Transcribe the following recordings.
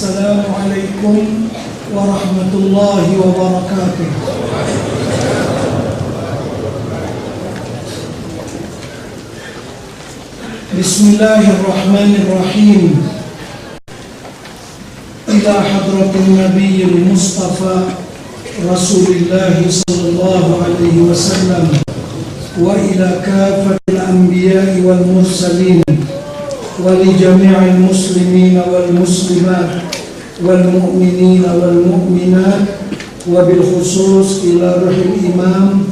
Assalamualaikum warahmatullahi wabarakatuh. Bismillahirrahmanirrahim. Ila hadratin Nabiyil Mustafa Rasulullah sallallahu alaihi wasallam wa ila kafatil anbiya'i wal mursalin ولجميع المسلمين والمسلمات والمؤمنين والمؤمنات وبالخصوص إلى روح الإمام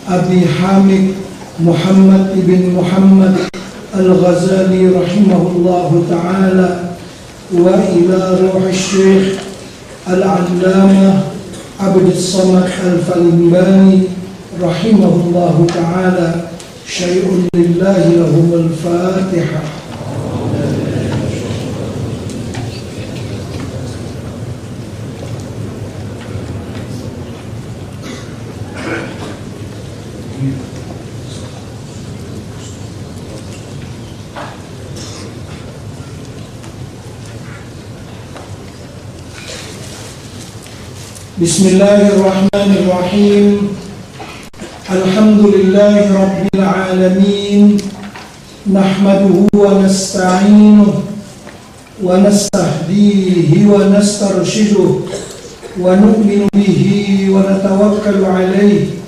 أبي حامد محمد بن محمد الغزالي رحمه الله تعالى وإلى روح الشيخ العلامة عبد الصمد الفلنباني رحمه الله تعالى شيء لله لهم الفاتحة. Bismillahirrahmanirrahim. Alhamdulillahi rabbil alamin. Nahmaduhu wa nasta'inuhu wa nastahdihi wa nastarshiduhu wa nu'minu bihi wa natawakkalu alayhi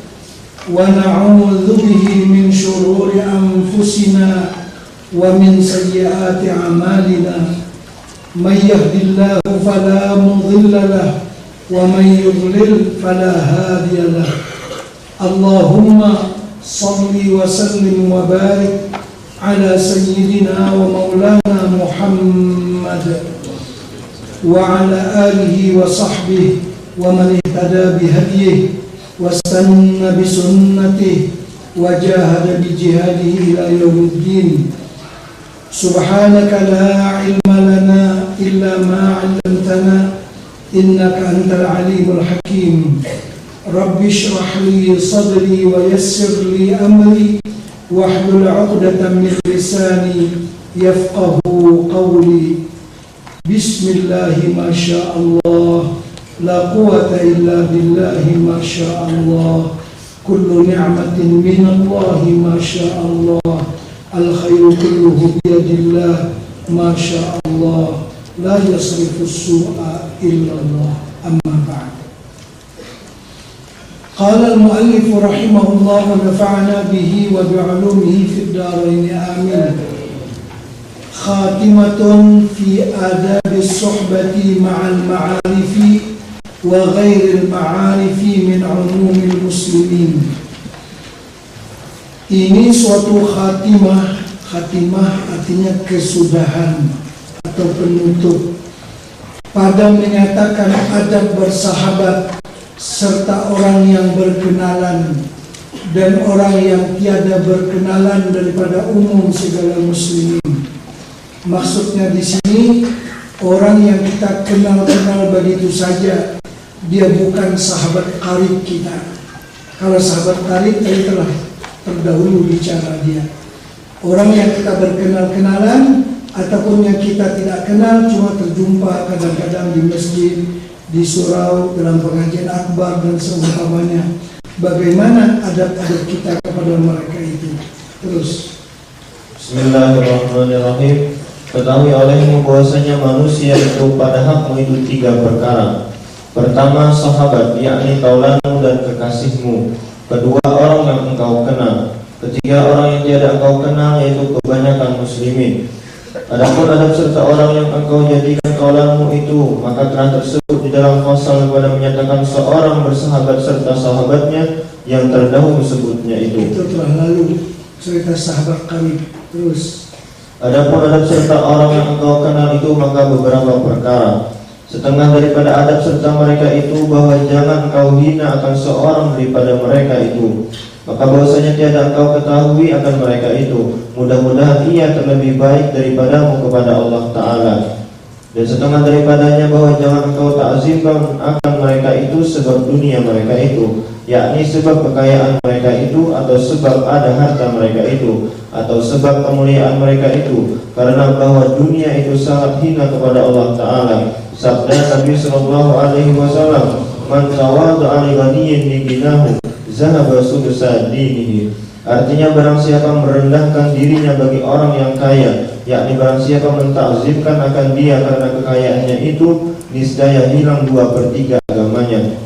wa na'udzu bihi min shururi anfusina wa min sayyiati a'malina. May yahdihillahu fala mudilla lahu wa man yudlil fala hadiya lahu. Allahumma salli wa sallim wa barik ala sayyidina wa maulana Muhammad wa ala alihi wa sahbihi wa man ihtada bihadihi wastanna bi sunnatihi wa jahada bi jihadihi ila yaumiddin. Subhanaka la ilma lana illa ma 'allamtana innaka antal alimul hakim. Rabbi shrah li sadri wa yassir li amri wahlul 'uqdatam min lisani yafqahu qawli. Bismillahi ma syaa Allah, la quwwata illa billahi ma syaa Allah. Kullu ni'matin min Allah ma syaa Allah. Al khairu kulluhu bi yadillah ma syaa Allah. La yasrifu as-su'a illa Allah. Amma ba'd. Qala al-mu'allif rahimahullah wa nafa'ana bihi wa bi'ulumihi fid dharain amin. Khatimatun fi adabi as-suhbati ma'al ma'arifi wa ghairil ma'arifi min 'umumil muslimin. Ini suatu khatimah. Khatimah artinya kesudahan atau penutup pada menyatakan adab bersahabat serta orang yang berkenalan dan orang yang tiada berkenalan daripada umum segala muslimin. Maksudnya di sini orang yang kita kenal begitu saja, dia bukan sahabat karib kita. Kalau sahabat karib tadi telah terdahulu bicara dia. Orang yang kita berkenal-kenalan ataupun yang kita tidak kenal cuma terjumpa kadang-kadang di masjid, di surau, dalam pengajian akbar dan seumpamanya. Bagaimana adab-adab kita kepada mereka itu? Terus. Bismillahirrahmanirrahim. Ketahui olehmu bahwasanya manusia itu pada hakmu itu 3 perkara. Pertama, sahabat, yakni kaulanmu dan kekasihmu. Kedua, orang yang engkau kenal. Ketiga, orang yang tiada engkau kenal, yaitu kebanyakan muslimin. Adapun adab serta orang yang engkau jadikan kaulanmu itu, maka telah tersebut di dalam fasal pada menyatakan seorang bersahabat serta sahabatnya yang terdahulu sebutnya itu. Itu telah lalu cerita sahabat kami. Terus. Adapun adab serta orang yang engkau kenal itu, maka beberapa perkara. Setengah daripada adab serta mereka itu bahwa jangan engkau hina akan seorang daripada mereka itu, maka bahwasanya tiada engkau ketahui akan mereka itu. Mudah-mudahan ia terlebih baik daripadamu kepada Allah Ta'ala. Dan setengah daripadanya bahwa jangan engkau ta'zimkan akan mereka itu sebab dunia mereka itu, yakni sebab kekayaan mereka itu, atau sebab ada harta mereka itu, atau sebab kemuliaan mereka itu, karena bahwa dunia itu sangat hina kepada Allah Ta'ala. Sabda Nabi Sallallahu Alaihi Wasallam, "Man tawadha'a li ghaniyyin bi ghinahu zahaba sudusa dinihi." Artinya, barang siapa merendahkan dirinya bagi orang yang kaya, yakni barang siapa mentakzimkan akan dia karena kekayaannya itu, niscaya hilang 2/3 agamanya.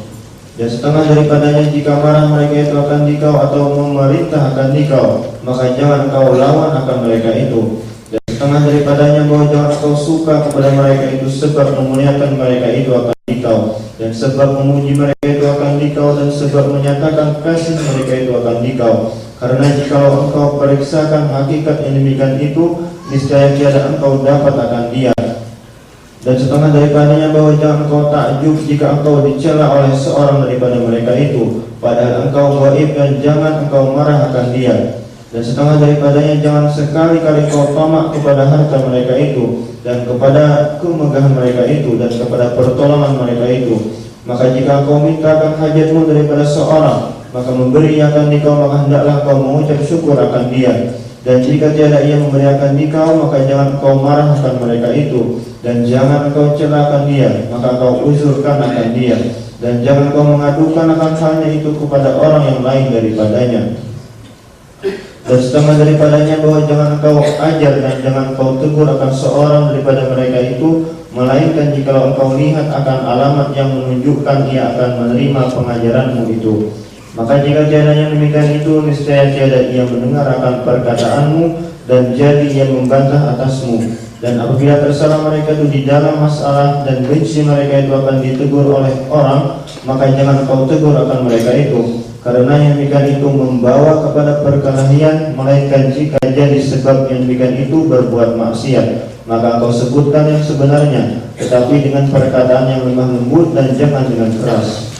Dan setengah daripadanya, jika marah mereka itu akan dikau atau memerintah akan dikau, maka jangan kau lawan akan mereka itu. Dan setengah daripadanya, bahwa jangan kau suka kepada mereka itu, sebab memuliakan mereka itu akan dikau, dan sebab memuji mereka itu akan dikau, dan sebab menyatakan kasih mereka itu akan dikau. Karena jikalau engkau periksakan hakikat yang demikian itu, niscaya tiada engkau dapat akan dia. Dan setengah daripadanya, bahwa jangan engkau takjub jika engkau dicela oleh seorang daripada mereka itu, padahal engkau gaib, dan jangan engkau marah akan dia. Dan setengah daripadanya, jangan sekali-kali kau tamak kepada harta mereka itu, dan kepada kemegahan mereka itu, dan kepada pertolongan mereka itu. Maka jika engkau mintakan hajatmu daripada seorang, maka memberi akan dikau, maka hendaklah kau mengucap syukur akan dia. Dan jika tiada ia memberi akan dikau, maka jangan kau marah akan mereka itu, dan jangan kau cela akan dia, maka kau uzurkan akan dia. Dan jangan kau mengadukan akan halnya itu kepada orang yang lain daripadanya. Dan setengah daripadanya, bahwa jangan kau ajar dan jangan kau tegur akan seorang daripada mereka itu, melainkan jikalau engkau lihat akan alamat yang menunjukkan ia akan menerima pengajaranmu itu. Maka jika tiada yang demikian itu, niscaya tiada ia mendengar akan perkataanmu, dan jadi ia membantah atasmu. Dan apabila tersalah mereka itu di dalam masalah, dan benci mereka itu akan ditegur oleh orang, maka jangan kau tegur akan mereka itu, karena yang demikian itu membawa kepada perkelahian, melainkan jika jadi sebab yang demikian itu berbuat maksiat, maka kau sebutkan yang sebenarnya, tetapi dengan perkataan yang lemah lembut, dan jangan dengan keras.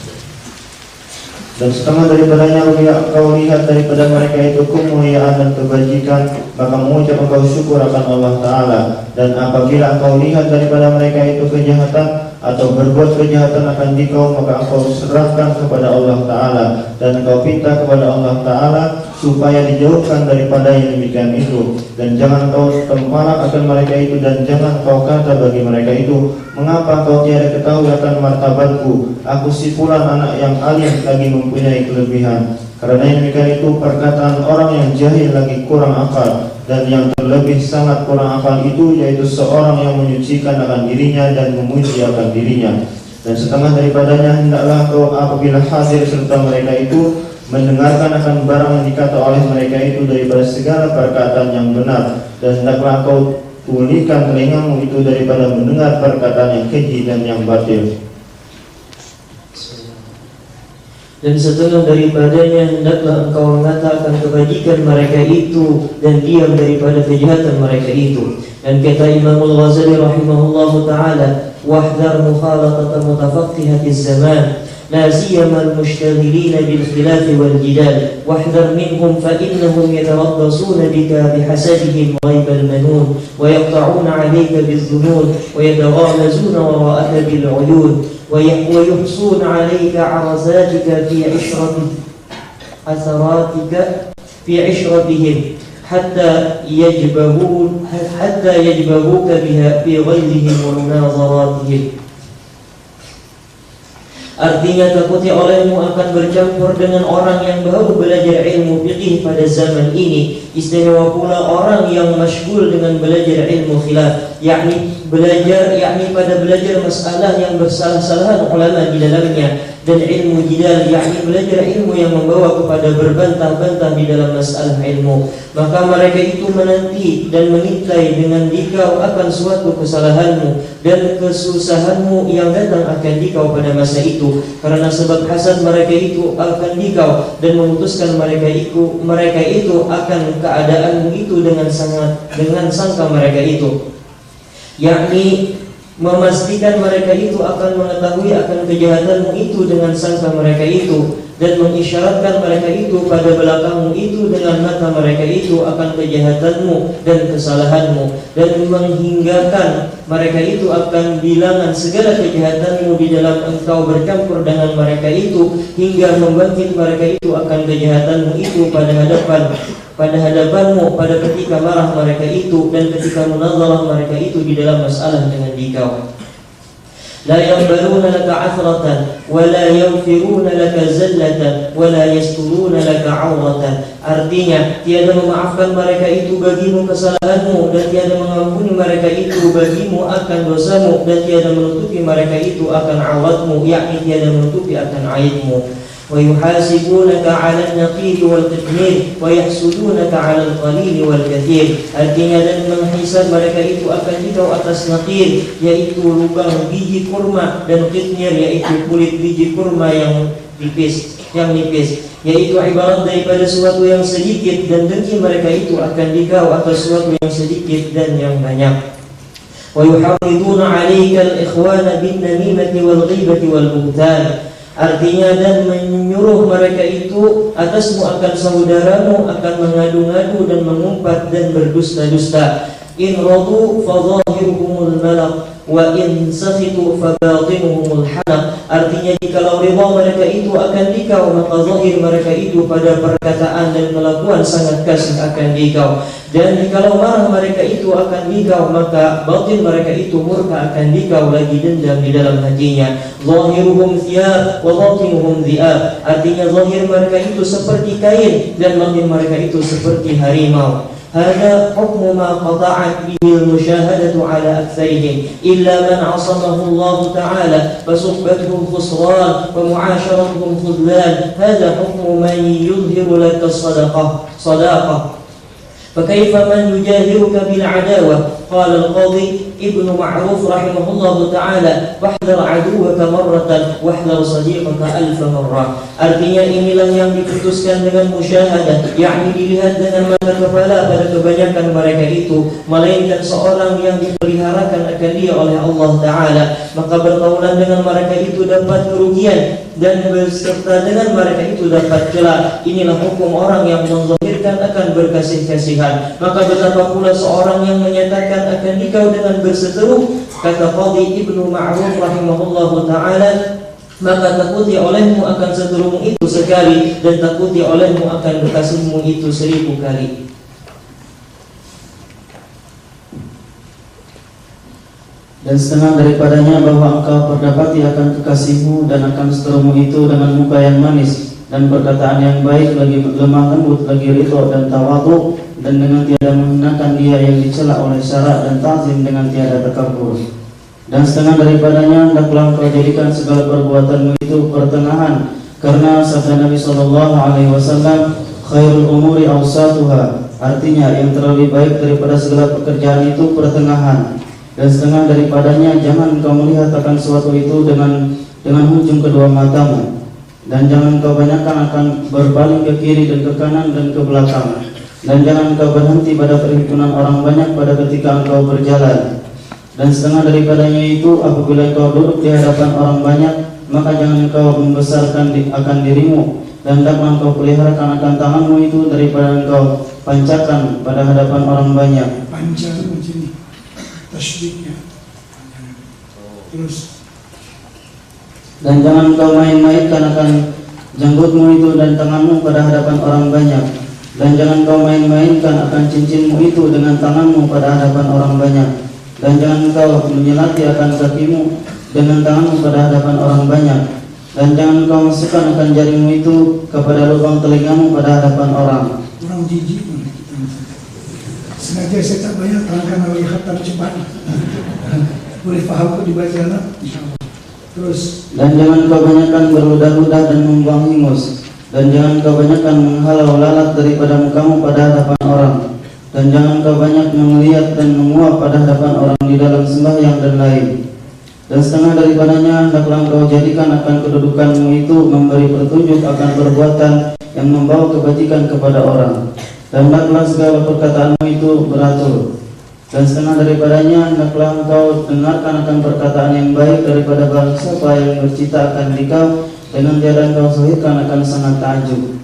Dan setengah daripadanya, apabila engkau lihat daripada mereka itu kemuliaan dan kebajikan, maka mengucap engkau syukur akan Allah Ta'ala. Dan apabila engkau lihat daripada mereka itu kejahatan atau berbuat kejahatan akan dikau, maka engkau serahkan kepada Allah Ta'ala, dan engkau pinta kepada Allah Ta'ala supaya dijauhkan daripada yang demikian itu. Dan jangan engkau tempalak akan mereka itu, dan jangan kau kata bagi mereka itu, mengapa kau tiada ketahui akan martabatku? Aku si fulan anak yang alim lagi mempunyai kelebihan. Karena yang demikian itu perkataan orang yang jahil lagi kurang akal, dan yang terlebih sangat kurang akal itu yaitu seorang yang menyucikan akan dirinya dan memuji akan dirinya. Dan setengah daripadanya, hendaklah kau apabila hadir serta mereka itu mendengarkan akan barang yang dikata oleh mereka itu daripada segala perkataan yang benar, dan hendaklah kau tulikan telingamu itu daripada mendengar perkataan yang keji dan yang batil. Dan setengah daripadanya, hendaklah engkau mengatakan kebajikan mereka itu, dan diam daripada kejahatan mereka itu. Dan kata Imamul Ghazali rahimahullahu ta'ala, wahdar mukhalatata mutafaqihatiz zaman, لا سيما المشتغلين بالخلاف والجدال، واحذر منهم فإنهم يتربصون بك بحسدهم غيب المنون، ويقطعون عليك بالظنون، ويتغامزون وراءك بالعيون، ويحصون عليك عرزاتك في في عشرتهم حتى يجبروك بها في غيظهم ومناظراتهم. Artinya, takuti olehmu akan bercampur dengan orang yang baru belajar ilmu fiqih pada zaman ini. Istimewa pula orang yang masyghul dengan belajar ilmu khilaf, yakni pada belajar masalah yang bersalah-salahan ulama di dalamnya, dan ilmu jidal, yakni belajar ilmu yang membawa kepada berbantah-bantah di dalam masalah ilmu. Maka mereka itu menanti dan mengintai dengan dikau akan suatu kesalahanmu dan kesusahanmu yang datang akan dikau pada masa itu, karena sebab hasad mereka itu akan dikau, dan memutuskan mereka itu akan keadaanmu itu dengan sangka mereka itu, yakni memastikan mereka itu akan mengetahui akan kejahatanmu itu dengan sangka mereka itu. dan mengisyaratkan mereka itu pada belakangmu itu dengan mata mereka itu akan kejahatanmu dan kesalahanmu, dan menghinggakan mereka itu akan bilangan segala kejahatanmu di dalam engkau bercampur dengan mereka itu, hingga membangkit mereka itu akan kejahatanmu itu pada hadapanmu pada ketika marah mereka itu dan ketika munazarah mereka itu di dalam masalah dengan dikau. La yaqbaluna laka 'athratan wa la yaghfiruna laka zallatan wa la yasturuna laka 'awratan. Artinya, tiada memaafkan mereka itu bagimu kesalahanmu, dan tiada mengampuni mereka itu bagimu akan dosamu, dan tiada menutupi mereka itu akan auratmu, yakni tiada menutupi akan aibmu. Wa yuhasibunaka 'ala an-naqir wal qitmir wa yahsudunaka 'ala al-qalil wal kathir. Artinya, dan menghisab mereka itu akan dikau atas naqir, yaitu lubang biji kurma, dan qitmir yaitu kulit biji kurma yang nipis, yaitu ibarat daripada sesuatu yang sedikit, dan dengki mereka itu akan dikau atas sesuatu yang sedikit dan yang banyak. Wa yuharriduna 'alaika al-ikhwana bin namimati wal ghibati wal buhtan. Artinya, dan menyuruh mereka itu atasmu akan saudaramu akan mengadu-ngadu dan mengumpat dan berdusta-dusta. In radu fa zahiruhumul malak wa in sakhitu fa batinuhumul halaq. Artinya, jikalau ridha mereka itu akan dikau, maka zahir mereka itu pada perkataan dan kelakuan sangat kasih akan dikau, dan jikalau marah mereka itu akan dikau, maka batin mereka itu murka akan dikau lagi dendam di dalam hatinya. Zahiruhum thiyab wa batinuhum dhi'ab. Artinya, zahir mereka itu seperti kain dan batin mereka itu seperti harimau. Hada hukmu ma qata'at bihi al-musyahadatu ala aktsarihim illa man 'asamahu Allah ta'ala fa suhbatuhum khusran wa mu'asharatuhum khudlan. Hada hukmu man yudhiru laka sadaqah. فكيف من يجاهرك بالعداوة؟ قال القاضي ابن معروف رحمه الله تعالى واحذر عدوك مرة واحذر صديقك 1000 مرة. Artinya, inilah yang diputuskan dengan musyahadah, yakni dilihat dengan mata kepala pada kebanyakan mereka itu, melainkan seorang yang dipeliharakan akan dia oleh Allah Ta'ala, maka bertaulan dengan mereka itu dapat kerugian, dan berserta dengan mereka itu dapat celah. Inilah hukum orang yang menzahirkan akan berkasih-kasihan. Maka betapa pula seorang yang menyatakan akan dikau dengan berseteru. Kata Qadhi Ibnu Ma'ruf rahimahullahu ta'ala, maka takuti olehmu akan seterumu itu sekali, dan takuti olehmu akan berkasihmu itu 1000 kali. Dan setengah daripadanya bahwa engkau perdapati akan kekasihmu dan akan seterumu itu dengan muka yang manis dan perkataan yang baik, lagi lemah lembut, lagi ridho dan tawadhu, dan dengan tiada menghinakan dia yang dicela oleh syarak, dan ta'zim dengan tiada takabur. Dan setengah daripadanya hendaklah engkau jadikan segala perbuatanmu itu pertengahan, karena sabda Nabi SAW, khairul umuri awsatuha. Artinya, yang terlebih baik daripada segala pekerjaan itu pertengahan. Dan setengah daripadanya, jangan engkau melihat akan sesuatu itu dengan ujung kedua matamu, dan jangan engkau banyakkan akan berpaling ke kiri dan ke kanan dan ke belakang, dan jangan engkau berhenti pada perhimpunan orang banyak pada ketika engkau berjalan. Dan setengah daripadanya itu, apabila engkau duduk di hadapan orang banyak, maka jangan engkau membesarkan akan dirimu, dan hendaklah engkau peliharakan akan tanganmu itu daripada engkau pancakan pada hadapan orang banyak. Panjang macam ni tasydiknya. Terus, dan jangan engkau main-mainkan akan janggutmu itu dan tanganmu pada hadapan orang banyak, dan jangan engkau main-mainkan akan cincinmu itu dengan tanganmu pada hadapan orang banyak, dan jangan engkau menyelati akan kakimu dengan tanganmu pada hadapan orang banyak, dan jangan engkau masukkan akan jarimu itu kepada lubang telingamu pada hadapan orang. orang jijik pun kita. Sengaja saya tak banyak terangkan oleh khatam cepat. Boleh faham kok dibaca nak? InsyaAllah. Terus, dan jangan engkau banyakkan berludah-ludah dan membuang hingus, dan jangan engkau banyakkan menghalau lalat daripada mukamu pada hadapan orang, dan jangan engkau banyak melihat dan menguap pada hadapan orang di dalam sembahyang dan lain. Dan setengah daripadanya hendaklah engkau jadikan akan kedudukanmu itu memberi petunjuk akan perbuatan yang membawa kebajikan kepada orang, dan hendaklah segala perkataanmu itu beratur. Dan setengah daripadanya hendaklah engkau dengarkan akan perkataan yang baik daripada barang siapa yang bercita akan dikau, dengan tiada engkau sahihkan akan sangat takjub.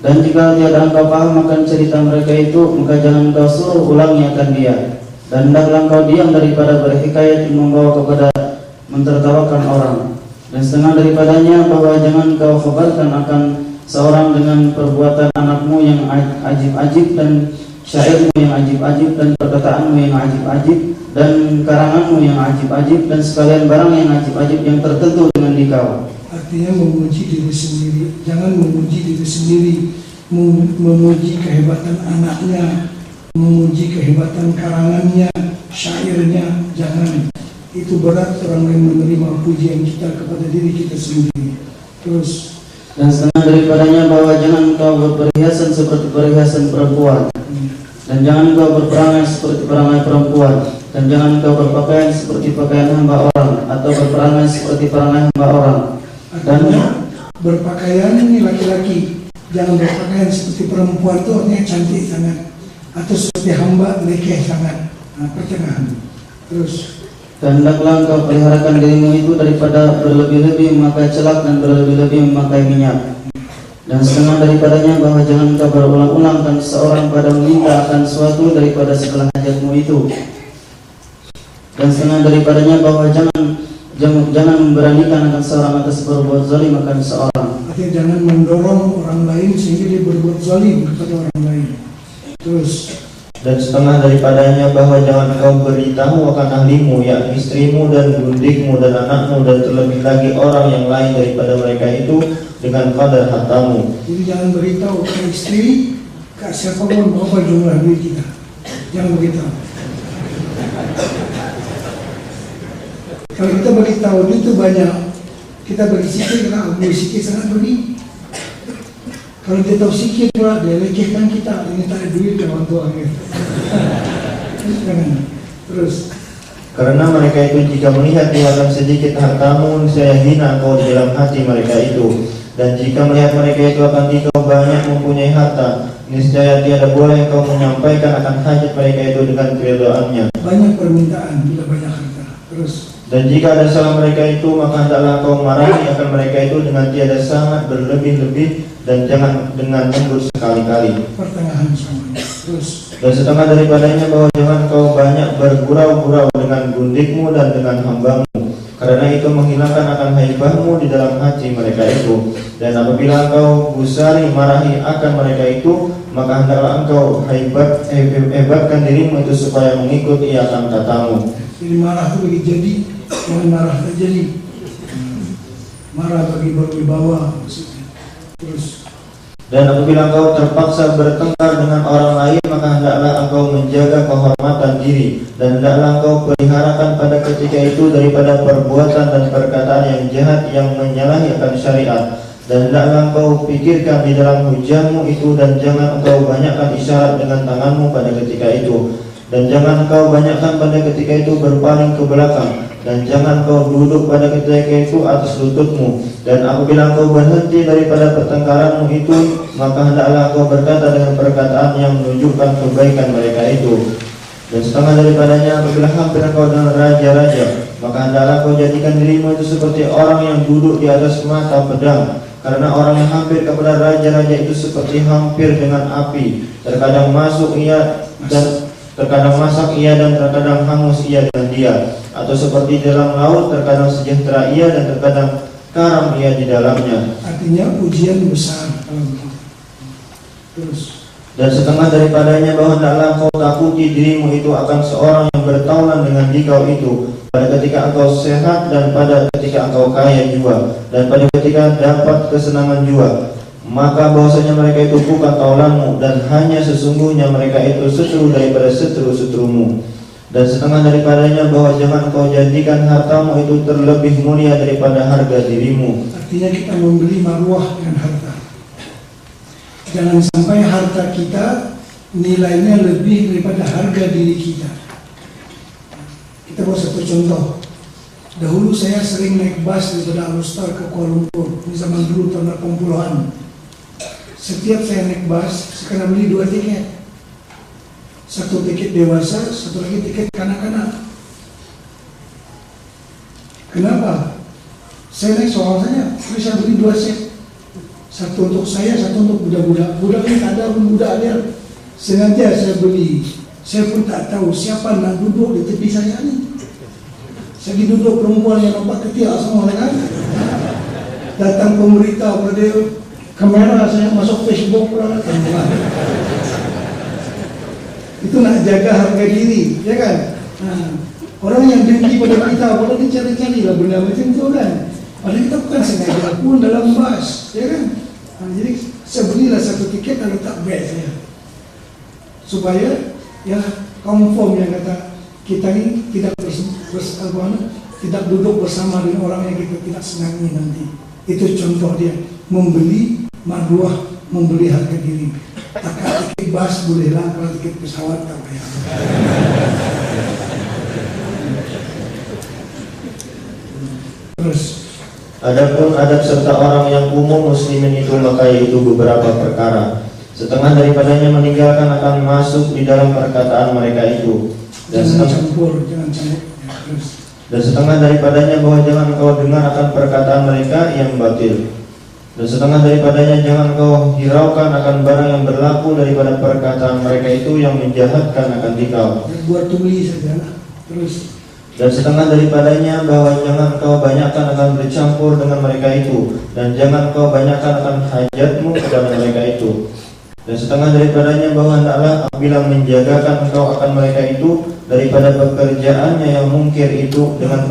Dan jika tiada engkau paham akan cerita mereka itu, maka jangan engkau suruh ulangi akan dia. Dan hendaklah engkau diam daripada berhikayat yang membawa kepada mentertawakan orang. Dan setengah daripadanya bahwa jangan engkau khabarkan akan seorang dengan perbuatan anakmu yang ajib-ajib dan syairmu yang ajib-ajib dan perkataanmu yang ajib-ajib dan karanganmu yang ajib-ajib dan sekalian barang yang ajib-ajib yang tertentu dengan dikau. Artinya memuji diri sendiri, jangan memuji diri sendiri, memuji kehebatan anaknya, memuji kehebatan karangannya, syairnya, jangan. Itu berat orang lain menerima pujian kita kepada diri kita sendiri. Terus, dan setengah daripadanya bahwa jangan engkau berperhiasan seperti perhiasan perempuan, dan jangan engkau berperangai seperti perangai perempuan, dan jangan engkau berpakaian seperti pakaian hamba orang, atau berperangai seperti perangai hamba orang. Dan berpakaian ini laki-laki, jangan berpakaian seperti perempuan, itu artinya cantik sangat, atau seperti hamba lekeh sangat. Nah, pertengahan. Terus, dan hendaklah engkau peliharakan dirimu itu daripada berlebih-lebih memakai celak dan berlebih-lebih memakai minyak. Dan setengah daripadanya bahwa jangan engkau berulang-ulang dan seorang pada meminta akan suatu daripada segala hajatmu itu. Dan setengah daripadanya bahwa jangan memberanikan akan seorang atas berbuat zalim akan seorang. artinya jangan mendorong orang lain sehingga dia berbuat zalim kepada orang lain. Terus, dan setengah daripadanya bahwa jangan kau beritahu akan ahlimu, yakni istrimu dan gundikmu dan anakmu dan terlebih lagi orang yang lain daripada mereka itu dengan kadar hartamu. jadi jangan beritahu ke istri, ke siapapun berapa jumlah duit kita. Jangan beritahu. Kalau kita beritahu duit itu banyak, kita bagi sikit, kita ambil sikit sangat beri. Kalau dia tahu sikit pula, dia lecehkan kita. Ini tak ada duit ke orang tua kita. Jangan. Terus, Karena mereka itu jika melihat dia akan sedikit hartamu, saya hina kau di dalam hati mereka itu. Dan jika melihat mereka itu akan dikau banyak mempunyai harta, niscaya tiada boleh kau menyampaikan akan hajat mereka itu dengan keredoannya. banyak permintaan bila banyak harta. Terus, Dan jika ada salah mereka itu, maka hendaklah kau marahi akan mereka itu dengan tiada sangat berlebih-lebih dan jangan dengan lembut sekali-kali. pertengahan semuanya. Terus, Dan setengah daripadanya bahwa jangan kau banyak bergurau-gurau dengan gundikmu dan dengan hambamu, karena itu menghilangkan akan haibahmu di dalam hati mereka itu. Dan apabila engkau gusari marahi akan mereka itu, maka hendaklah engkau hebatkan dirimu itu supaya mengikuti akan katamu. jadi marah itu bagi jadi, jangan marah tak jadi. Marah bagi berwibawa maksudnya. Terus, Dan apabila engkau terpaksa bertengkar dengan orang lain, maka hendaklah engkau menjaga kehormatan diri, dan hendaklah engkau peliharakan pada ketika itu daripada perbuatan dan perkataan yang jahat yang menyalahi akan syariat. Dan hendaklah engkau pikirkan di dalam hujahmu itu, dan jangan engkau banyakkan isyarat dengan tanganmu pada ketika itu. Dan jangan engkau banyakkan pada ketika itu berpaling ke belakang, dan jangan kau duduk pada ketika itu atas lututmu. Dan apabila engkau berhenti daripada pertengkaranmu itu, maka hendaklah kau berkata dengan perkataan yang menunjukkan kebaikan mereka itu. Dan setengah daripadanya apabila hampir engkau dengan raja-raja, maka hendaklah kau jadikan dirimu itu seperti orang yang duduk di atas mata pedang. Karena orang yang hampir kepada raja-raja itu seperti hampir dengan api. Terkadang masuk ia dan terkadang masak ia dan terkadang hangus ia dengan dia. Atau seperti dalam laut, terkadang sejahtera ia dan terkadang karam ia di dalamnya. artinya ujian besar kalau begitu. Terus, Dan setengah daripadanya bahwa hendaklah kau takuti dirimu itu akan seorang yang bertaulan dengan dikau itu, pada ketika engkau sehat dan pada ketika engkau kaya jua, dan pada ketika dapat kesenangan jua. Maka bahwasanya mereka itu bukan taulanmu, dan hanya sesungguhnya mereka itu seteru daripada seteru-seterumu. Dan setengah daripadanya bahwa jangan kau jadikan hartamu itu terlebih mulia daripada harga dirimu. artinya kita membeli maruah dengan harta. Jangan sampai harta kita nilainya lebih daripada harga diri kita. Kita buat satu contoh. Dahulu saya sering naik bus daripada Alustar ke Kuala Lumpur. Di zaman dulu tahun 80-an. Setiap saya naik bus, saya kena beli 2 tiket. Satu tiket dewasa, satu lagi tiket kanak-kanak. Kenapa? Saya naik soal saja, terus saya beli 2 set. Satu untuk saya, satu untuk budak-budak. Budak ini ada budak dia. Sengaja saya beli. Saya pun tak tahu siapa nak duduk di tepi saya ni. Saya duduk perempuan yang nampak ketiak semua kan. Datang pemberitahu pada kamera saya masuk Facebook pula. Itu nak jaga harga diri, ya kan? Orang yang dengki pada kita, boleh dicari-cari lah benda macam itu kan. Padahal kita bukan sengaja pun dalam bas, ya kan? Jadi saya belilah satu tiket dan letak beg saya, supaya ya confirm yang kata kita ini tidak tidak duduk bersama dengan orang yang kita tidak senangi nanti. Itu contoh dia membeli marwah, membeli harga diri. Tak tiket bas bolehlah, kalau tiket pesawat tak bayar. Terus Adapun adab serta orang yang umum muslimin itu, maka yaitu beberapa perkara. Setengah daripadanya meninggalkan akan masuk di dalam perkataan mereka itu, dan jangan campur. Ya, terus. Dan setengah daripadanya bahwa jangan engkau dengar akan perkataan mereka yang batil. Dan setengah daripadanya jangan engkau hiraukan akan barang yang berlaku daripada perkataan mereka itu yang menjahatkan akan dikau. Buat tuli saja lah. Terus. Dan setengah daripadanya bahwa jangan kau banyakkan akan bercampur dengan mereka itu, dan jangan kau banyakkan akan hajatmu kepada mereka itu. Dan setengah daripadanya bahwa hendaklah apabila menjagakan engkau akan mereka itu daripada pekerjaannya yang mungkir itu dengan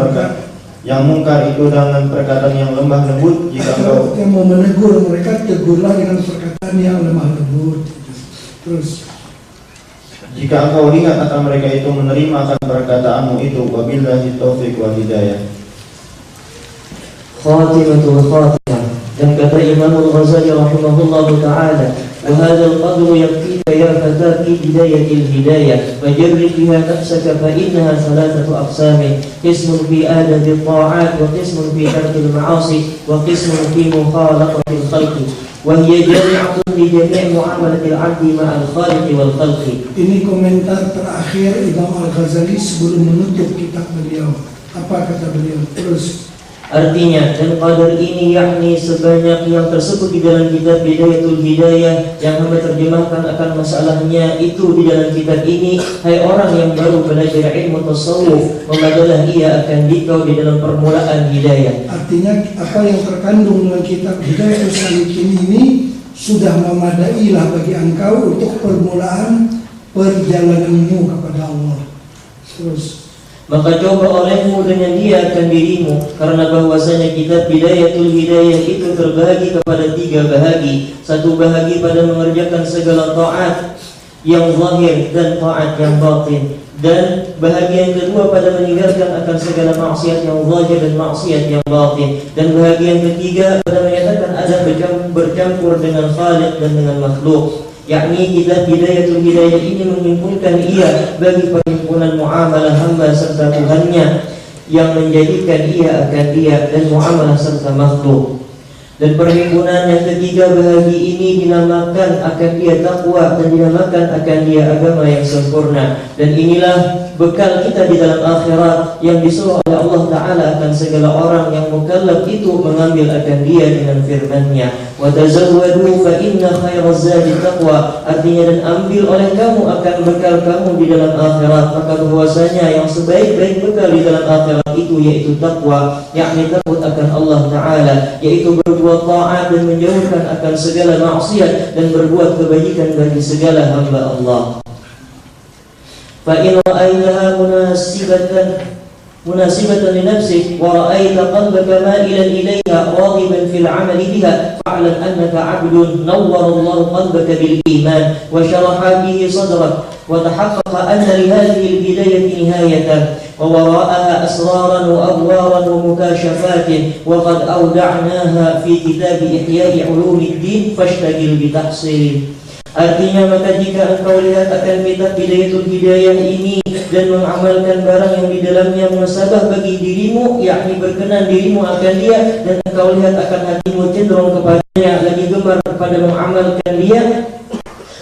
yang mungkar itu dengan perkataan yang lemah lembut. Jika engkau yang mau menegur mereka, tegurlah dengan perkataan yang lemah lembut. Terus. Jika engkau lihat akan mereka itu menerima akan perkataanmu itu, wabillahi taufiq wal hidayah. Khatimatul khatimah. Dan kata Imam Al-Ghazali rahimahullahu ta'ala, wa hadzal qadru yakfika ya fata fi bidayatil hidayah, fajrib biha nafsaka fa innaha thalathatu aqsamin, qismun fi adabi ta'at, wa qismun fi tarkil ma'asi, wa qismun fi mukhalaqatil khalqi, wa hiya jami'atun li jami' muamalatil 'abdi ma'al khaliqi wal khalqi. Ini komentar terakhir Imam Al-Ghazali sebelum menutup kitab beliau. Apa kata beliau? Terus. Artinya, dan qadar ini yakni sebanyak yang tersebut di dalam kitab Bidayatul Hidayah yang hamba terjemahkan akan masalahnya itu di dalam kitab ini. Hai orang yang baru belajar ilmu tasawuf, memadalah ia akan dikau di dalam permulaan hidayah. Artinya apa yang terkandung dalam kitab Hidayatul Salikin ini sudah memadailah bagi engkau untuk permulaan perjalananmu kepada Allah. Terus. Maka coba olehmu dengan dia akan dirimu, karena bahwasanya kitab Bidayatul Hidayah itu terbagi kepada 3 bahagi. Satu bahagi pada mengerjakan segala taat yang zahir dan taat yang batin, dan bahagian kedua pada meninggalkan akan segala maksiat yang zahir dan maksiat yang batin, dan bahagian ketiga pada menyatakan ada bercampur dengan Khaliq dan dengan makhluk. Yakni kitab Bidayatul Hidayah ini menghimpunkan ia bagi perhimpunan muamalah hamba serta Tuhannya, yang menjadikan ia akan dia, dan muamalah serta makhluk. Dan perhimpunan yang ketiga bahagi ini dinamakan akan dia takwa, dan dinamakan akan dia agama yang sempurna. Dan inilah bekal kita di dalam akhirat yang disuruh oleh Allah Ta'ala akan segala orang yang mukallaf itu mengambil akan dia dengan firman-Nya, wa tazawwadu fa inna khairaz zadi taqwa. Artinya, dan ambil oleh kamu akan bekal kamu di dalam akhirat, maka bahwasanya yang sebaik-baik bekal di dalam akhirat itu yaitu takwa, yakni takut akan Allah Ta'ala, yaitu berbuat taat dan menjauhkan akan segala maksiat, dan berbuat kebajikan bagi segala hamba Allah. Fa in ra'aitaha munasibatan li nafsik wa ra'aita qalbaka ma'ilan ilayha raghiban fil 'amali biha fa'lam annaka 'abdun nawwara Allahu qalbaka bil iman wa sharaha bihi sadrak wa tahaqqaqa anna li hadhihi al bidayati nihayatan wa wara'aha asraran wa abwaran wa mukashafatin wa qad awda'naha fi kitab Ihya'i Ulumiddin fashtagil bi tahsil. Artinya, maka jika engkau lihat akan kitab Bidayatul Hidayah ini dan mengamalkan barang yang di dalamnya munasabah bagi dirimu, yakni berkenan dirimu akan dia, dan engkau lihat akan hatimu cenderung kepadanya, lagi gemar kepada mengamalkan dia,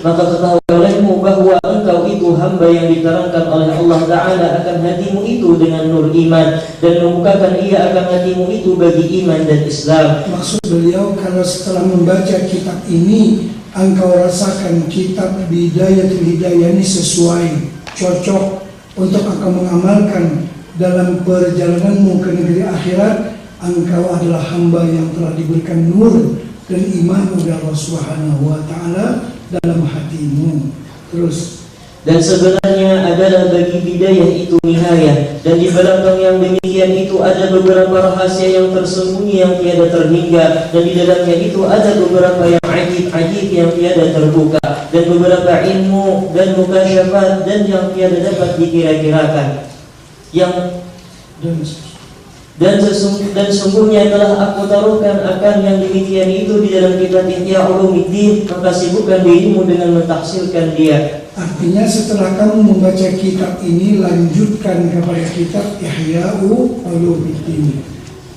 maka ketahui olehmu bahwa engkau itu hamba yang diterangkan oleh Allah Allah Ta'ala akan hatimu itu dengan nur iman, dan membukakan ia akan hatimu itu bagi iman dan Islam. Maksud beliau, kalau setelah membaca kitab ini engkau rasakan kitab Bidayatul Hidayah ini sesuai, cocok untuk engkau mengamalkan dalam perjalananmu ke negeri akhirat, engkau adalah hamba yang telah diberikan nur dan iman oleh Allah Subhanahu wa Ta'ala dalam hatimu. Terus, dan sebenarnya adalah bagi bidayah itu nihayah, dan di belakang yang demikian itu ada beberapa rahasia yang tersembunyi yang tiada terhingga, dan di dalamnya itu ada beberapa yang ajib-ajib yang tiada terbuka, dan beberapa ilmu dan mukasyafat dan yang tiada dapat dikira-kirakan. Dan sungguhnya telah aku taruhkan akan yang demikian itu di dalam kitab Ihya Ulumuddin, maka sibukkan dirimu dengan mentafsirkan dia. artinya setelah kamu membaca kitab ini, lanjutkan kepada kitab Ihya Ulumuddin.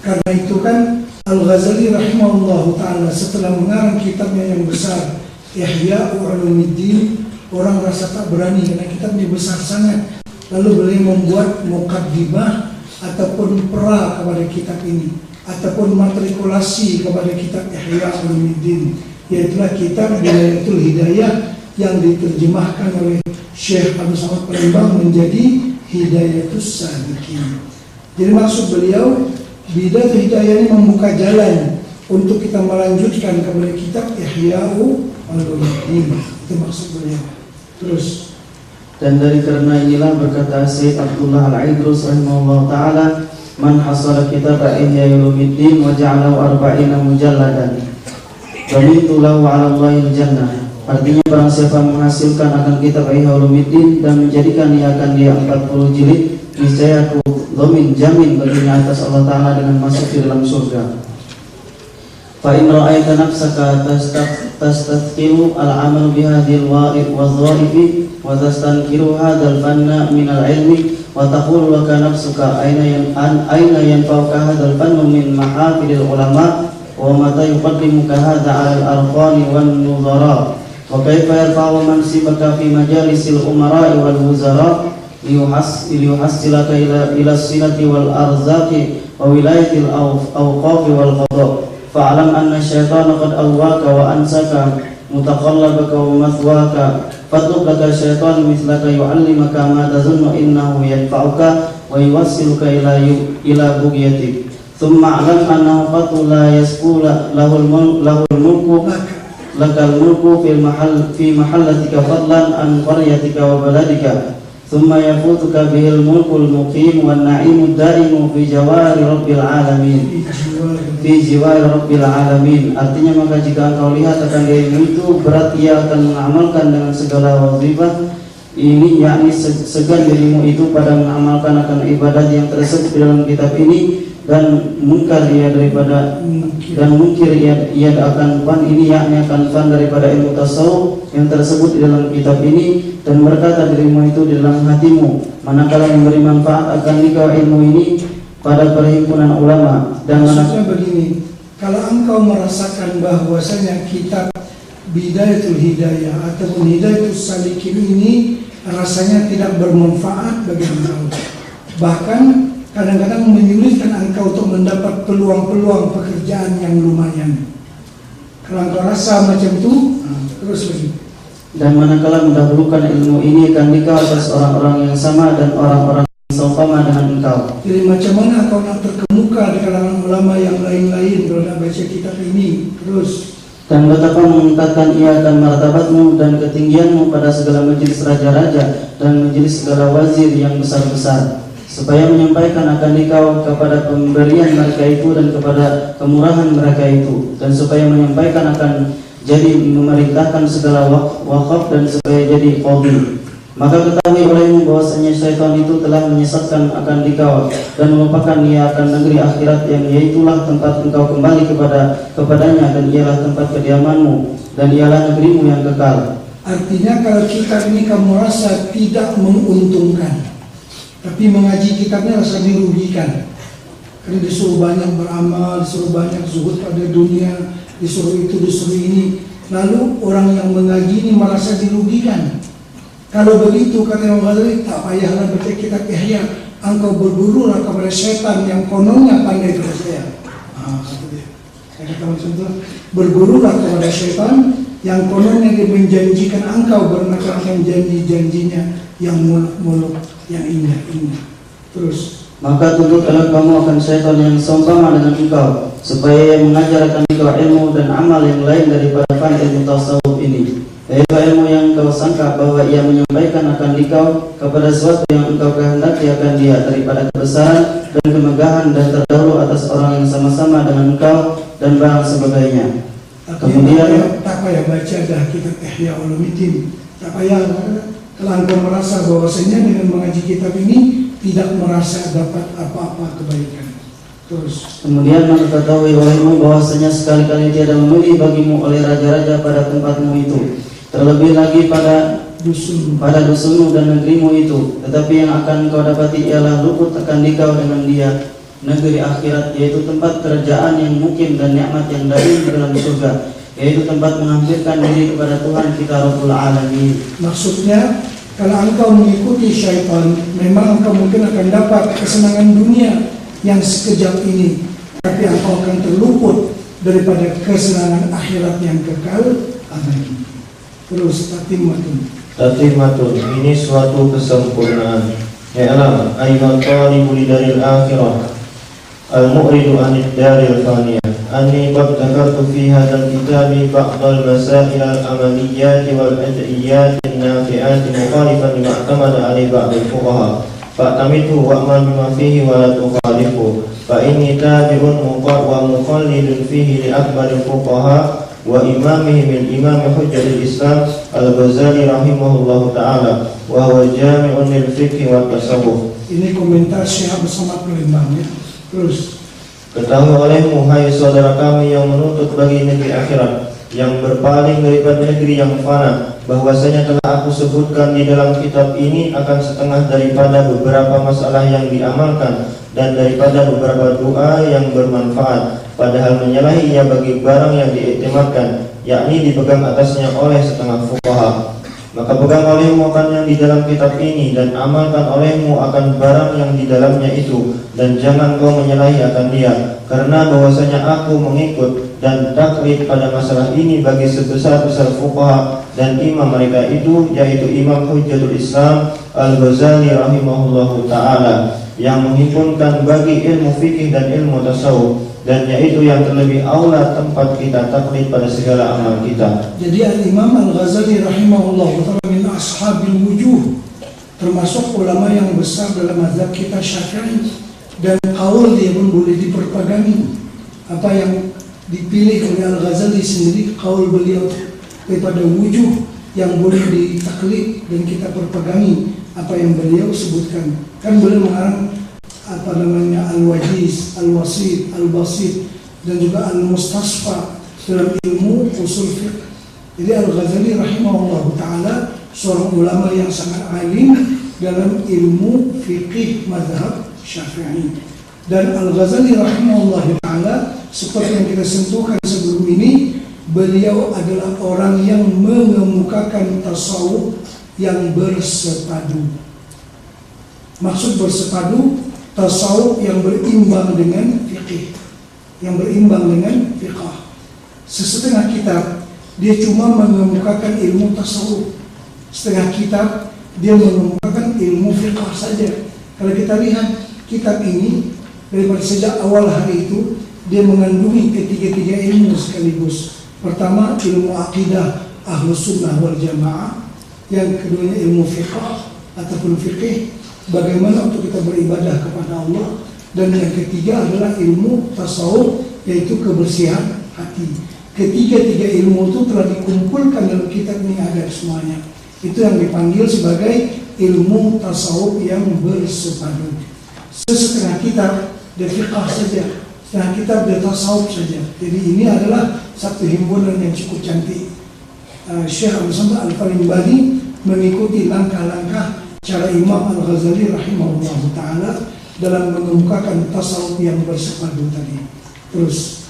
Karena itu kan Al-Ghazali rahimahullah ta'ala setelah mengarang kitabnya yang besar Ihya Ulumuddin, orang rasa tak berani karena kitabnya besar sangat. Lalu beliau membuat muqaddimah ataupun pra kepada kitab ini, ataupun matrikulasi kepada kitab Ihya Ulumuddin, yaitulah kitab Bidayatul Hidayah yang diterjemahkan oleh Syekh Abdul Somad Palembang menjadi Hidayatus Salikin. Jadi maksud beliau, Bidayatul Hidayah ini membuka jalan untuk kita melanjutkan kepada kitab Ihya Ulumuddin. Itu maksud beliau. Terus, dan dari karena inilah berkata Syekh Abdullah Al-Idrus rahimahullah ta'ala, man hasala kitab Ihya Ulumuddin wa ja'alahu arba'ina mujalladan banitu lahu 'ala Allahil jannah. Artinya barang siapa menghasilkan akan kitab Ihya Ulumuddin dan menjadikan ia akan dia 40 jilid, niscaya aku jamin baginya atas Allah Ta'ala dengan masuk di dalam surga. Fa in ra'aita nafsaka tastathiru al-amal bihadhil wadha'ifi wa tastankiru hadzal fanna min al-ilmi wa taqulu laka nafsuka aina yanfa'uka hadzal fannu min mahafilil ulama wa mata yuqaddimuka hadza 'ala al-arqani wan nuzara wa kaifa yarfa'u mansibaka fi majalisil umara'i wal wuzara liyuhassilaka ila silati wal arzaqi wa wilayatil awqafi wal qada. Fa'alam anna syaitana qad awwaka wa ansaka mutaqallabaka wa mathwaka fatlub laka syaitan mithlaka yu'allimaka ma tazunnu innahu yanfa'uka wa yuwassiluka ila bughyatik. Thumma a'lam annahu qad la yasqula lahul mulku lakal mulku fi mahallatika fadlan an qaryatika wa baladika. Thumma yafutuka bihil mulkul muqim wan na'imud da'imu fi jawari rabbil alamin. Fi jiwari rabbil alamin. Artinya maka jika engkau lihat akan dirimu itu berat ia akan mengamalkan dengan segala wazifah ini, yakni segan dirimu itu pada mengamalkan akan ibadat yang tersebut dalam kitab ini, dan mungkar ia daripada dan mungkir ia akan fan ini, yakni akan fan daripada ilmu tasawuf yang tersebut di dalam kitab ini, dan berkata dirimu itu di dalam hatimu manakala memberi manfaat akan nikah ilmu ini pada perhimpunan ulama. Dan maksudnya begini, kalau engkau merasakan bahwasanya kitab Bidayatul Hidayah ataupun Hidayatus Salikin ini rasanya tidak bermanfaat bagi engkau, bahkan kadang-kadang menyulitkan engkau untuk mendapat peluang-peluang pekerjaan yang lumayan, kalau engkau rasa macam itu, terus begini. Dan manakala mendahulukan ilmu ini akan nikah atas orang-orang yang sama dan orang-orang yang seumpama dengan engkau. Jadi macam mana engkau nak terkemuka di kalangan ulama yang lain-lain kalau nak baca kitab ini? Terus, dan betapa mengangkatkan ia akan martabatmu dan ketinggianmu pada segala majelis raja-raja dan majelis segala wazir yang besar-besar, supaya menyampaikan akan nikah kepada pemberian mereka itu dan kepada kemurahan mereka itu, dan supaya menyampaikan akan jadi memerintahkan segala wakaf dan supaya jadi qadhi. Maka ketahui olehmu bahwasanya syaitan itu telah menyesatkan akan dikau dan melupakan ia akan negeri akhirat yang yaitulah tempat engkau kembali kepadanya, dan ialah tempat kediamanmu dan ialah negerimu yang kekal. Artinya kalau kitab ini kamu rasa tidak menguntungkan, tapi mengaji kitabnya rasa dirugikan, karena disuruh banyak beramal, disuruh banyak zuhud pada dunia, disuruh itu, disuruh ini, lalu orang yang mengaji ini merasa dirugikan, Kalau begitu kata Imam Ghazali, tak payahlah baca kitab Ihya, engkau bergurulah kepada setan yang kononnya pandai pada saya. Kata dia. Kata maksud itu, bergurulah kepada setan yang kononnya dia menjanjikan engkau menaklukkan janji-janjinya yang muluk-muluk, yang indah-indah. Terus, maka tuntutlah kamu akan syaitan yang seumpama dengan engkau, supaya ia mengajarkan engkau ilmu dan amal yang lain daripada ilmu tasawuf ini, yaitu ilmu yang engkau sangka bahwa ia menyampaikan akan engkau kepada sesuatu yang engkau kehendaki akan dia daripada kebesaran dan kemegahan dan terdahulu atas orang yang sama-sama dengan engkau dan barang sebagainya. Kemudian tak payah baca dah kitab Ihya Ulumuddin, tak payah. Kalau engkau merasa bahwasanya dengan mengaji kitab ini tidak merasa dapat apa-apa kebaikan. Terus, kemudian mengetahui olehmu bahwasanya sekali-kali tiada memilih bagimu oleh raja-raja pada tempatmu itu, terlebih lagi pada dusunmu dan negerimu itu, tetapi yang akan kau dapati ialah luput akan dikau dengan dia negeri akhirat, yaitu tempat kerajaan yang mukim dan nikmat yang daim di dalam surga, yaitu tempat menghampirkan diri kepada Tuhan kita Rabbul Alamin. Maksudnya, kalau engkau mengikuti syaitan, memang engkau mungkin akan dapat kesenangan dunia yang sekejap ini, tapi engkau akan terluput daripada kesenangan akhirat yang kekal abadi. Terus, Tatimmatun, ini suatu kesempurnaan. I'lam ayuhan talibu lidaril akhirah al-mu'ridu anid daril faniyah, anni qad dzakartu fi hadzal kitabi ba'dal masail al-amaliyat wal ad'iyat an-nafi'at mukhalifan lima i'tamada alayhi ba'd al-fuqaha fa'tamitu wa'mal bima fihi wa la tukhalifu fa inni tabi'un wa mukhallidun fihi li akbar al-fuqaha wa imamihim al-imam hujjatul Islam Al-Ghazali rahimahullahu ta'ala wa huwa jami'un lil fiqh wa tasawuf. Ini komentar Syekh bersama Palembang ya. Terus, ketahui olehmu hai saudara kami yang menuntut bagi negeri akhirat, yang berpaling daripada negeri yang fana, bahwasanya telah aku sebutkan di dalam kitab ini akan setengah daripada beberapa masalah yang diamalkan dan daripada beberapa doa yang bermanfaat, padahal menyalahi ia bagi barang yang diiktimadkan, yakni dipegang atasnya oleh setengah fuqaha. Maka pegang olehmu akan yang di dalam kitab ini dan amalkan olehmu akan barang yang di dalamnya itu, dan jangan kau menyalahi akan dia, karena bahwasanya aku mengikut dan taklid pada masalah ini bagi sebesar-besar fuqaha dan imam mereka itu, yaitu Imam Hujjatul Islam Al-Ghazali rahimahullahu ta'ala, yang menghimpunkan bagi ilmu fikih dan ilmu tasawuf, dan yaitu yang terlebih aula tempat kita taklid pada segala amal kita. jadi Al-Imam Al-Ghazali rahimahullah ta'ala min ashabil wujuh, termasuk ulama yang besar dalam mazhab kita Syafi'i, dan kaul dia pun boleh diperpegangi. Apa yang dipilih oleh Al-Ghazali sendiri, kaul beliau daripada wujuh yang boleh ditaklid dan kita perpegangi apa yang beliau sebutkan. Kan beliau mengarang apa namanya Al-Wajiz, Al-Wasit, Al-Basit, dan juga Al-Mustasfa dalam ilmu usul fiqh. Jadi Al-Ghazali rahimahullah ta'ala seorang ulama yang sangat alim dalam ilmu fiqh mazhab Syafi'i. Dan Al-Ghazali rahimahullah ta'ala, seperti yang kita sentuhkan sebelum ini, beliau adalah orang yang mengemukakan tasawuf yang bersepadu. Maksud bersepadu, tasawuf yang berimbang dengan fiqih, yang berimbang dengan fiqh. Sesetengah kitab dia cuma mengemukakan ilmu tasawuf, setengah kitab dia mengemukakan ilmu fiqh saja. Kalau kita lihat kitab ini, daripada sejak awal hari itu dia mengandungi ketiga-tiga ilmu sekaligus. Pertama, ilmu akidah Ahlus Sunnah wal Jamaah, yang keduanya ilmu fiqh ataupun fikih, bagaimana untuk kita beribadah kepada Allah, dan yang ketiga adalah ilmu tasawuf, yaitu kebersihan hati. Ketiga-tiga ilmu itu telah dikumpulkan dalam kitab ini, ada semuanya. Itu yang dipanggil sebagai ilmu tasawuf yang bersepadu. Sesetengah kitab dia fiqh saja, setengah kitab dia tasawuf saja. Jadi ini adalah satu himpunan yang cukup cantik. Syekh Abdul Al-Falimbadi mengikuti langkah-langkah cara Imam Al-Ghazali rahimahullah ta'ala dalam mengemukakan tasawuf yang bersepadu tadi. Terus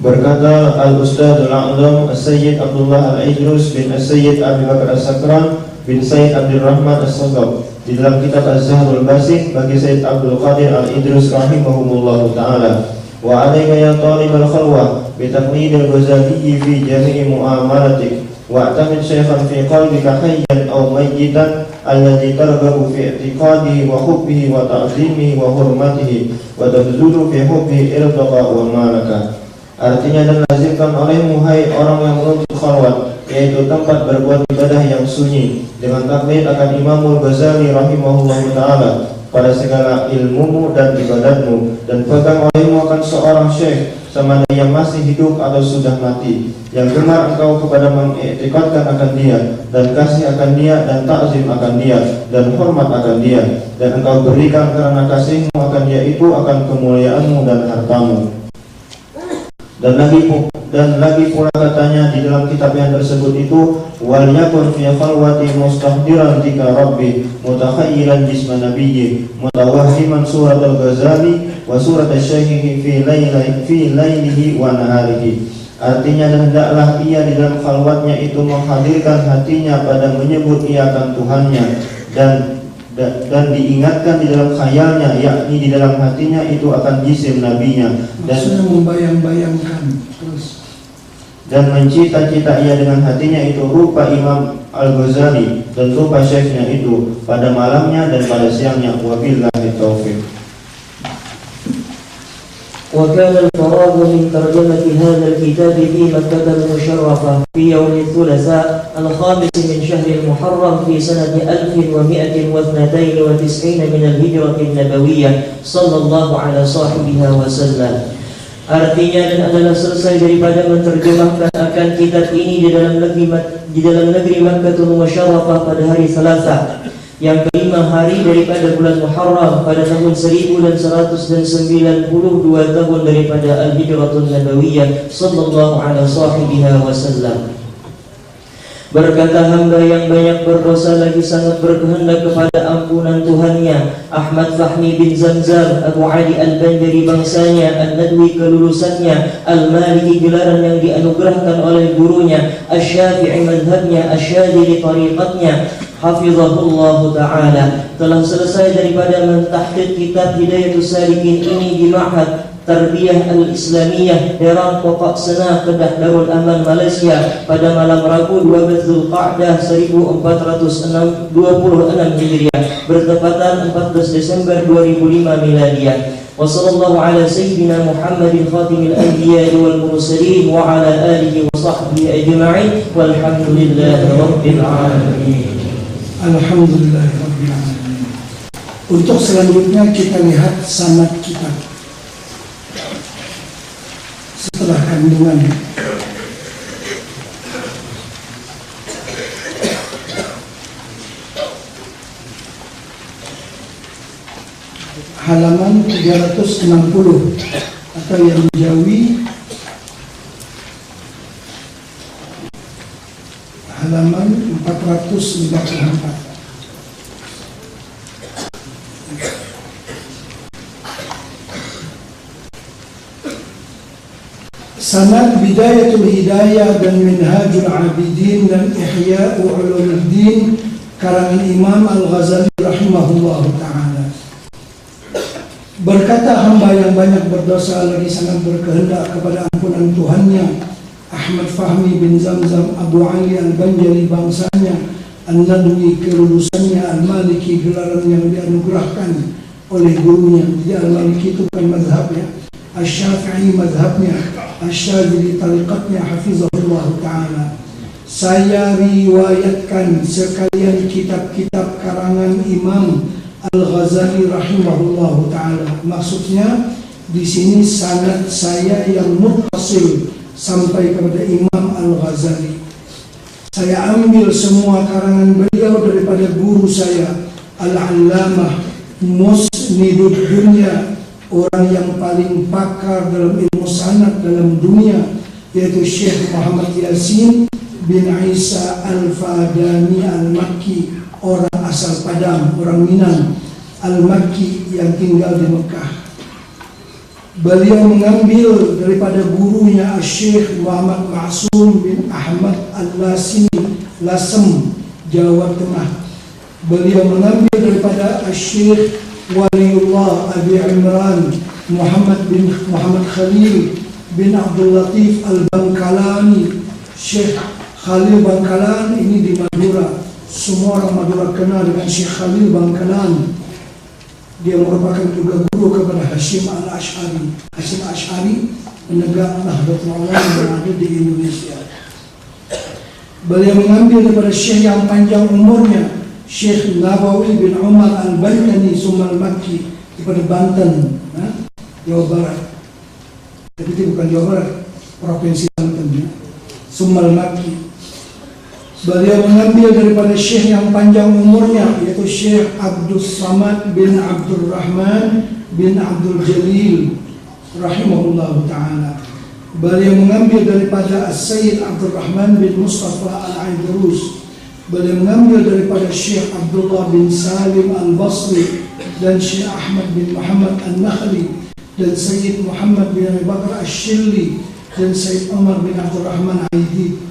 berkata Al-Ustadz Al-A'zam As-Sayyid Abdullah Al-Idrus bin As-Sayyid Abi Bakar As-Sakran bin Said Abdurrahman As-Sagab di dalam kitab Az-Zahrul Basit bagi Said Abdul Qadir Al-Idrus rahimahumullahu ta'ala. Wa alayka ya talibal khalwah bi taqlidil Ghazali fi jami'i muamalatik wa'tamid shaykhan fi qalbika hayyan aw mayyitan alladhi targhabu fi i'tiqadihi wa hubbihi wa ta'zimihi wa hurmatihi wa tabzulu fi hubbihi irtaqa wa malaka. Artinya, dan lazimkan olehmu hai orang yang menuntut khalwat, yaitu tempat berbuat ibadah yang sunyi, dengan taklid akan Imamul Ghazali rahimahullahu ta'ala pada segala ilmumu dan ibadatmu, dan pegang olehmu akan seorang syekh sama ada yang masih hidup atau sudah mati, yang gemar engkau kepada mengiktikadkan akan dia, dan kasih akan dia, dan takzim akan dia, dan hormat akan dia, dan engkau berikan karena kasihmu akan dia itu akan kemuliaanmu dan hartamu. Dan lagi pula katanya di dalam kitab yang tersebut itu, wal yakun fi khalwati mustahdiran tika rabbi mutakhayyilan jisma nabiyyi mutawahhiman surat al-Ghazali wa surat asy-syaikhi fi lailihi wa naharihi. Artinya, dan hendaklah ia di dalam khalwatnya itu menghadirkan hatinya pada menyebut ia akan Tuhannya, dan diingatkan di dalam khayalnya, yakni di dalam hatinya itu akan jisim nabinya, maksudnya membayang-bayangkan terus, dan mencita-cita ia dengan hatinya itu rupa Imam Al-Ghazali dan rupa syekhnya itu pada malamnya dan pada siangnya. Wabillahi taufiq. وكان الفراغ من ترجمة هذا الكتاب في مكة المشرفة في يوم الثلاثاء 5 من شهر المحرم في سنة 1192 من الهجرة النبوية صلى الله على صاحبها وسلم. Artinya, dan adalah selesai daripada menerjemahkan akan kitab ini di dalam negeri Makkatul Musyarrafah pada hari Selasa yang kelima hari daripada bulan Muharram pada tahun 1192 tahun daripada Al-Hijratun Nabawiyah sallallahu alaihi wasallam. Berkata hamba yang banyak berdosa lagi sangat berkehendak kepada ampunan Tuhannya, Ahmad Fahmi bin Zamzam, Abu Ali Al-Banjari bangsanya, An-Nadwi kelulusannya, Al-Maliki gelaran yang dianugerahkan oleh gurunya, Asy-Syafi'i madhabnya, Asy-Syadzili tariqatnya, hafizahullahu ta'ala, telah selesai daripada mentahqiq kitab Hidayatus Salikin ini di Ma'had Tarbiyah Al-Islamiyah Derang Pokok Sena Kedah Darul Aman Malaysia pada malam Rabu 12 Zulqa'dah 1426 Hijriah bertepatan 14 Desember 2005 Miladiyah. Wa sallallahu ala sayyidina Muhammadin khatimil anbiya'i wal mursalin wa ala alihi wa sahbihi ajma'in walhamdulillahi rabbil alamin. Alhamdulillahirrahmanirrahim. Untuk selanjutnya kita lihat sanad kitab setelah kandungan. Halaman 360 atau yang Jawi halaman 454. Sanad Bidayatul Hidayah dan Minhajul Abidin dan Ihya'u Ulumuddin karangan Imam Al-Ghazali rahimahullah ta'ala. Berkata hamba yang banyak berdosa lagi sangat berkehendak kepada ampunan Tuhannya, Ahmad Fahmi bin Zamzam, Abu Ali Al-Banjari bangsanya, An-Nadwi kelulusannya, Al-Maliki gelaran yang dianugerahkan oleh gurunya. Jadi Al-Maliki itu kan mazhabnya, Asy-Syafi'i mazhabnya, Asy-Syadzili tariqatnya, hafizahullah ta'ala. Saya riwayatkan sekalian kitab-kitab karangan Imam Al-Ghazali rahimahullah ta'ala. Maksudnya di sini sanad saya yang muttasil sampai kepada Imam Al-Ghazali. Saya ambil semua karangan beliau daripada guru saya, Al-Allamah Musnidud Dunya, orang yang paling pakar dalam ilmu sanad dalam dunia, yaitu Syekh Muhammad Yasin bin Isa Al-Fadani Al-Makki, orang asal Padang, orang Minang, Al-Makki yang tinggal di Mekah. Beliau mengambil daripada gurunya Syekh Muhammad Ma'sum bin Ahmad Al-Lasimi Lasem Jawa Tengah. Beliau mengambil daripada Syekh Waliullah Abi Imran Muhammad bin Muhammad Khalil bin Abdul Latif Al-Bangkalani. Syekh Khalil Bangkalan ini di Madura. Semua orang Madura kenal dengan Syekh Khalil Bangkalan. Dia merupakan juga guru kepada Hashim Al-Ash'ari. Hashim Ash'ari penegak Nahdlatul Ulama yang ada di Indonesia. Beliau mengambil daripada Syekh yang panjang umurnya, Syekh Nawawi bin Umar Al-Bantani Sumal Makki daripada Banten, Jawa Barat. Tapi itu bukan Jawa Barat, Provinsi Banten, Sumal Makki. Beliau mengambil daripada Syekh yang panjang umurnya, yaitu Syekh Abdul Samad bin Abdul Rahman bin Abdul Jalil rahimahullah ta'ala. Beliau mengambil daripada Sayyid Abdul Rahman bin Mustafa Al-Aidrus. Beliau mengambil daripada Syekh Abdullah bin Salim Al-Basri dan Syekh Ahmad bin Muhammad Al-Nakhli dan Sayyid Muhammad bin Abi Bakar Al-Shilli dan Sayyid Umar bin Abdul Rahman Aidi.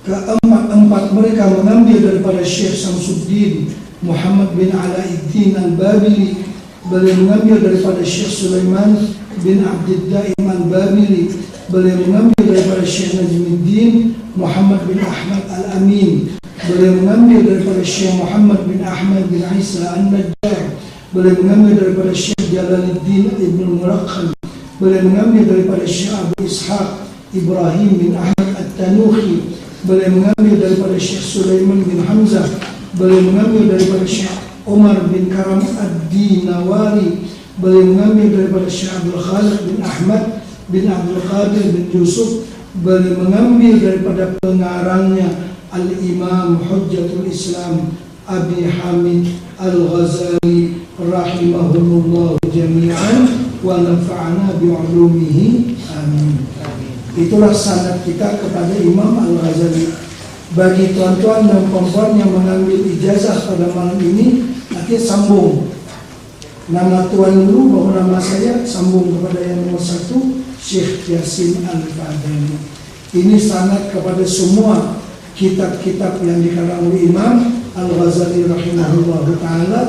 Keempat mereka mengambil daripada Syekh Samsuddin Muhammad bin Alaiddin Al-Babili. Beliau mengambil daripada Syekh Sulaiman bin Abdul Daim Al-Babili. Beliau mengambil daripada Syekh Najmuddin Muhammad bin Ahmad Al-Amin. Beliau mengambil daripada Syekh Muhammad bin Ahmad bin Isa An-Najjar. Beliau mengambil daripada Syekh Jalaluddin Ibn Muraqqan. Beliau mengambil daripada Syekh Abu Ishaq Ibrahim bin Ahmad At-Tanuhi. Beliau mengambil daripada Syekh Sulaiman bin Hamzah. Beliau mengambil daripada Syekh Umar bin Karam Ad-Dinawari. Beliau mengambil daripada Syekh Abdul Khalid bin Ahmad bin Abdul Qadir bin Yusuf. Beliau mengambil daripada pengarangnya Al-Imam Hujjatul Islam Abi Hamid Al-Ghazali rahimahullah jami'an wa nafa'ana bi'ulumihi amin. Itulah sanad kita kepada Imam Al-Ghazali. Bagi tuan-tuan dan puan-puan yang mengambil ijazah pada malam ini, nanti sambung nama tuan dulu, baru nama saya, sambung kepada yang nomor 1, Syekh Yasin Al-Fadani. Ini sanad kepada semua kitab-kitab yang dikarang oleh Imam Al-Ghazali rahimahullah ta'ala,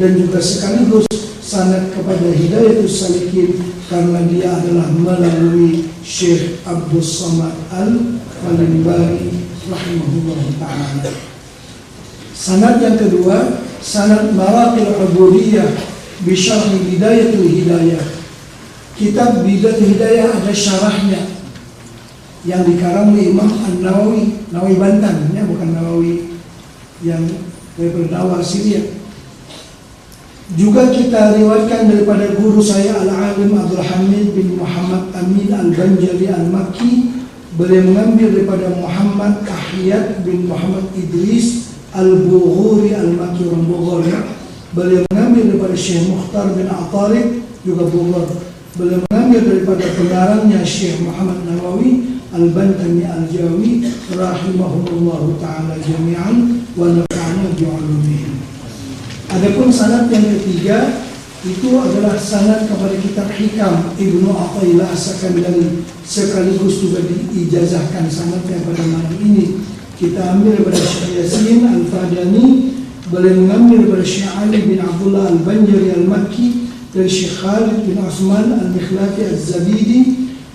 dan juga sekaligus sanad kepada Hidayatus Salikin karena dia adalah melalui Syekh Abdul Samad Al-Falimbari rahimahullah ta'ala. Sanad yang kedua, sanad Maraqil Ubudiyah Bisyarhi Bidayatul Hidayah. Kitab Bidayatul Hidayah ada syarahnya yang dikarang oleh Imam An-Nawawi, Nawawi Banten, ya, bukan Nawawi yang daripada Nawawi Syria. Juga kita riwayatkan daripada guru saya Al-Alim Abdul Hamid bin Muhammad Amin Al-Banjali Al-Makki. Beliau mengambil daripada Muhammad Ahyad bin Muhammad Idris Al-Bughuri Al-Makki, orang Bogor, ya. Beliau mengambil daripada Syekh Mukhtar bin Atarib, juga Bogor. Beliau mengambil daripada pengarangnya Syekh Muhammad Nawawi Al-Bantani Al-Jawi rahimahullah ta'ala jami'an wa nafa'ana bi'ulumihim. Adapun sanad yang ketiga itu adalah sanad kepada kitab Hikam Ibnu Athaillah As-Sakandari, sekaligus juga diijazahkan sanadnya pada malam ini. Kita ambil daripada Syekh Yasin Al-Fadani. Beliau mengambil daripada Syekh Ali bin Abdullah Al-Banjari Al-Makki dan Syekh Khalid bin Osman Al-Mikhlati Az-Zabidi.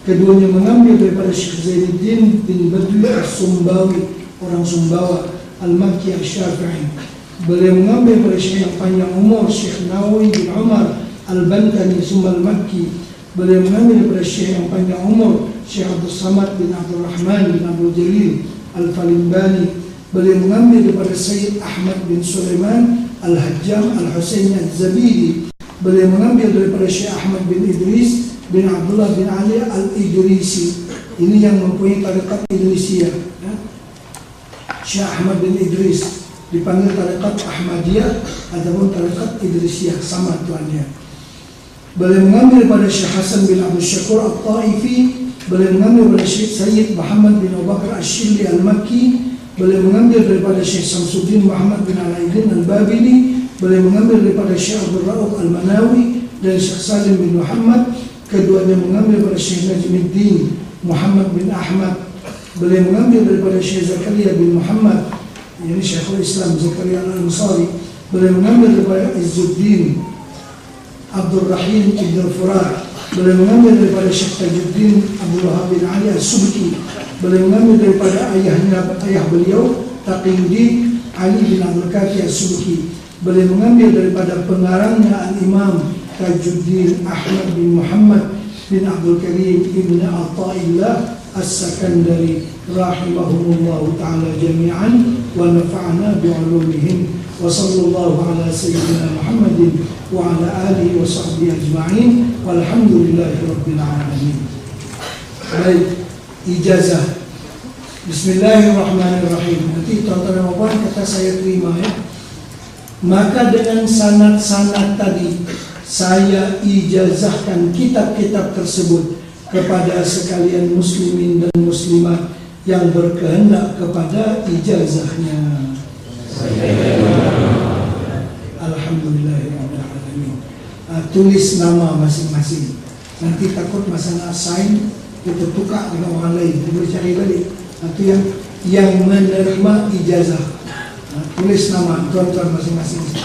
Keduanya mengambil daripada Syekh Zainuddin bin Badwi As-Sumbawi, orang Sumbawa, Al-Makki Al-Syafi'i. Beliau mengambil daripada Syekh yang panjang umur, Syekh Nawawi bin Umar Al-Bantani Sumal Makki. Beliau mengambil daripada Syekh yang panjang umur, Syekh Abdul Samad bin Abdul Rahman bin Abdul Jalil Al-Falimbani. Beliau mengambil daripada Sayyid Ahmad bin Sulaiman Al-Hajjam Al-Husaini Az-Zabidi. Beliau mengambil daripada Syekh Ahmad bin Idris bin Abdullah bin Ali Al-Idrisi. Ini yang mempunyai tarekat Idrisiyah, ya. Syekh Ahmad bin Idris dipanggil tarekat Ahmadiyah ataupun tarekat Idrisiyah, sama tuannya. Beliau mengambil daripada Syekh Hasan bin Abdul Syakur At-Taifi. Beliau mengambil daripada Syekh Sayyid Muhammad bin Abu Bakar Ash-Shilli Al-Makki. Beliau mengambil daripada Syekh Samsuddin Muhammad bin Alaiddin Al-Babili. Beliau mengambil daripada Syekh Abdul Rauf Al-Manawi dan Syekh Salim bin Muhammad. Keduanya mengambil daripada Syekh Najmuddin Muhammad bin Ahmad. Beliau mengambil daripada Syekh Zakaria bin Muhammad. ini Syekhul Islam Zakaria Al-Ansari, beliau mengambil daripada Izzuddin Abdul Rahim Ibn Furat, beliau mengambil daripada Syekh Tajuddin Abdul Wahab bin Ali As-Subki, beliau mengambil daripada ayah beliau Taqiyuddin Ali bin Abdul Kafi As-Subki, beliau mengambil daripada pengarangnya Al-Imam Tajuddin Ahmad bin Muhammad bin Abdul Karim Ibn Atta'illah As-Sakandari rahimahumullahu ta'ala jami'an wa nafa'ana bi'ulumihim wa sallallahu ala sayyidina Muhammadin wa ala alihi wa sahbihi ajma'in walhamdulillahi rabbil alamin. Baik, ijazah. Bismillahirrahmanirrahim. Nanti tuan-tuan dan puan kata saya terima ya. Maka dengan sanad-sanad tadi saya ijazahkan kitab-kitab tersebut kepada sekalian muslimin dan muslimat yang berkehendak kepada ijazahnya. Alhamdulillahirrahmanirrahim. Tulis nama masing-masing. Nanti takut masalah sign kita tukar dengan orang lain, kita cari balik. Itu yang menerima ijazah. Tulis nama tuan-tuan masing-masing.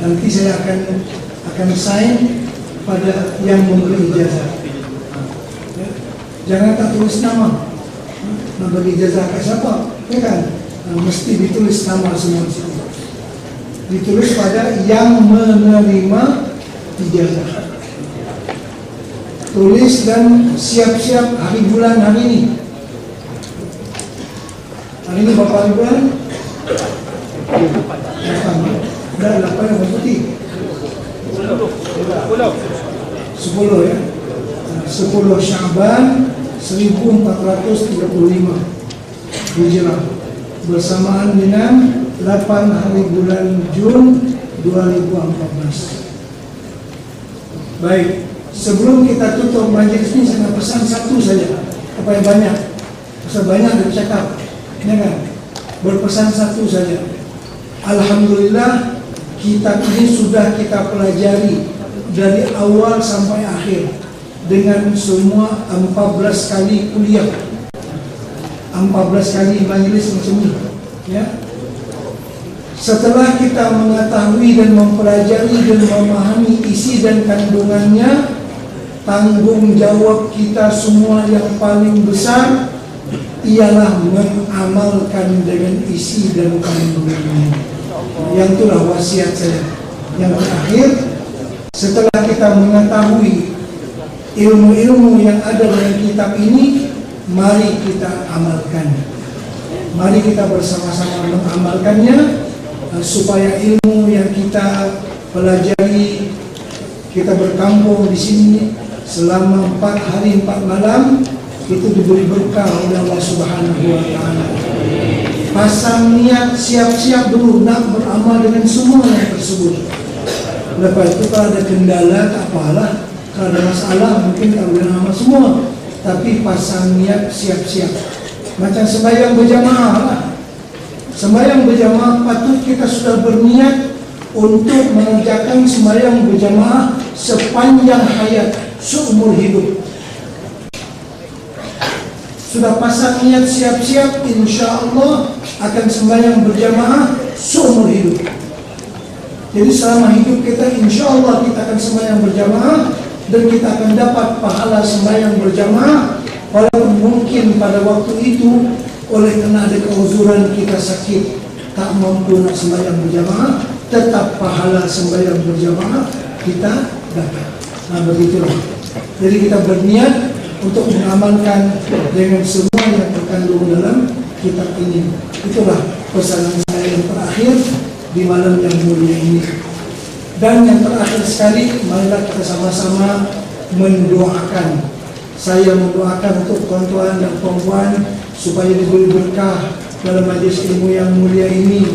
Nanti saya akan sign pada yang memberi ijazah. Jangan tak tulis nama. Memberi ijazah ke siapa? Ya kan? Mesti ditulis nama semua. Ditulis pada yang menerima ijazah. Tulis dan siap-siap hari bulan hari ini. Hari ini berapa hari bulan? Dah 8 yang putih. 10 ya. 10 Sya'ban 1435 Hijrah bersamaan dengan 8 hari bulan Jun 2014. Baik, sebelum kita tutup majelis ini saya pesan satu saja, apa yang banyak, pesan banyak dan cakap, ya kan? Berpesan satu saja. Alhamdulillah kitab ini sudah kita pelajari dari awal sampai akhir dengan semua 14 kali kuliah, 14 kali majelis macam ini, ya. Setelah kita mengetahui dan mempelajari dan memahami isi dan kandungannya, tanggung jawab kita semua yang paling besar ialah mengamalkan dengan isi dan kandungannya. Yang itulah wasiat saya. Yang terakhir, setelah kita mengetahui ilmu-ilmu yang ada dalam kitab ini, mari kita amalkan. Mari kita bersama-sama mengamalkannya, supaya ilmu yang kita pelajari, kita berkampung di sini selama 4 hari 4 malam, itu diberi berkah oleh Allah Subhanahu wa Ta'ala. Pasang niat, siap-siap dulu nak beramal dengan semua yang tersebut. Lepas itu kalau ada kendala tak apalah, kalau ada masalah mungkin tak boleh nama semua, tapi pasang niat, siap-siap. Macam sembahyang berjamaah lah. Sembahyang berjamaah patut kita sudah berniat untuk mengerjakan sembahyang berjamaah sepanjang hayat, seumur hidup. Sudah pasang niat siap-siap, insya Allah akan sembahyang berjamaah seumur hidup. Jadi selama hidup kita, insya Allah kita akan sembahyang berjamaah dan kita akan dapat pahala sembahyang berjamaah. Walaupun mungkin pada waktu itu oleh karena ada keuzuran kita sakit tak mampu nak sembahyang berjamaah, tetap pahala sembahyang berjamaah kita dapat. Nah begitulah. Jadi kita berniat untuk mengamalkan dengan semua yang terkandung dalam kitab ini. Itulah pesanan saya yang terakhir di malam yang mulia ini. Dan yang terakhir sekali, marilah kita sama-sama mendoakan. Saya mendoakan untuk tuan-tuan dan puan-puan supaya diberi berkah dalam majelis ilmu yang mulia ini.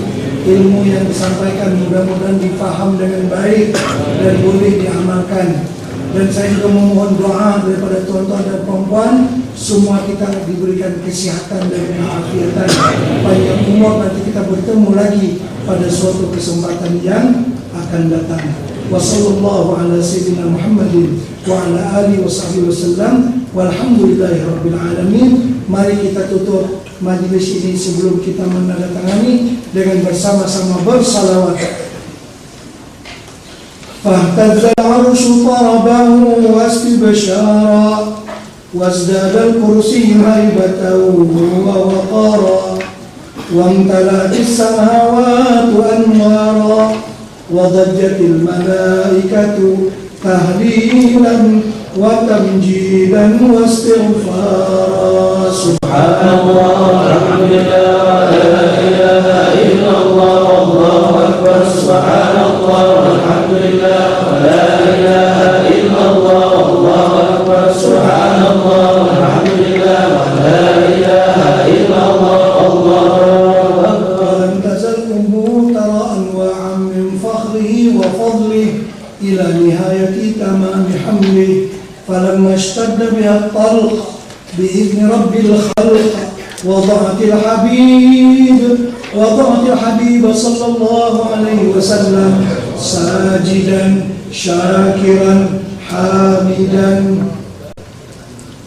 Ilmu yang disampaikan mudah-mudahan difaham dengan baik dan boleh diamalkan. Dan saya juga memohon doa daripada tuan-tuan dan puan-puan, semua kita diberikan kesihatan dan keafiatan, panjang umur, nanti kita bertemu lagi pada suatu kesempatan yang akan datang. Wassallallahu ala sayyidina Muhammadin wa ala alihi wa sahbihi wasallam. Walhamdulillahirabbil alamin. Mari kita tutup majelis ini sebelum kita menandatangani dengan bersama-sama bersalawat. Fahtazza al-arsyu tarabahu wastibshara wazdada al-kursiyyu haibatan wa waqara وامتلأت السماوات أنوارا وضجت الملائكة تهليلا وتمجيدا واستغفارا سبحان الله الحمد لله لا إله إلا الله والله أكبر سبحان الله والحمد لله لا إله إلا الله والله أكبر سبحان الله والحمد لله لا إله إلا الله والله وفضله إلى نهاية تمام حمله فلما اشتد بها الطلق بإذن رب الخلق وضعت الحبيب صلى الله عليه وسلم ساجدا شاكرا حامدا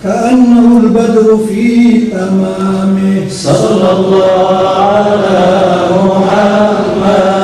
كأنه البدر في تمامه صلى الله على محمد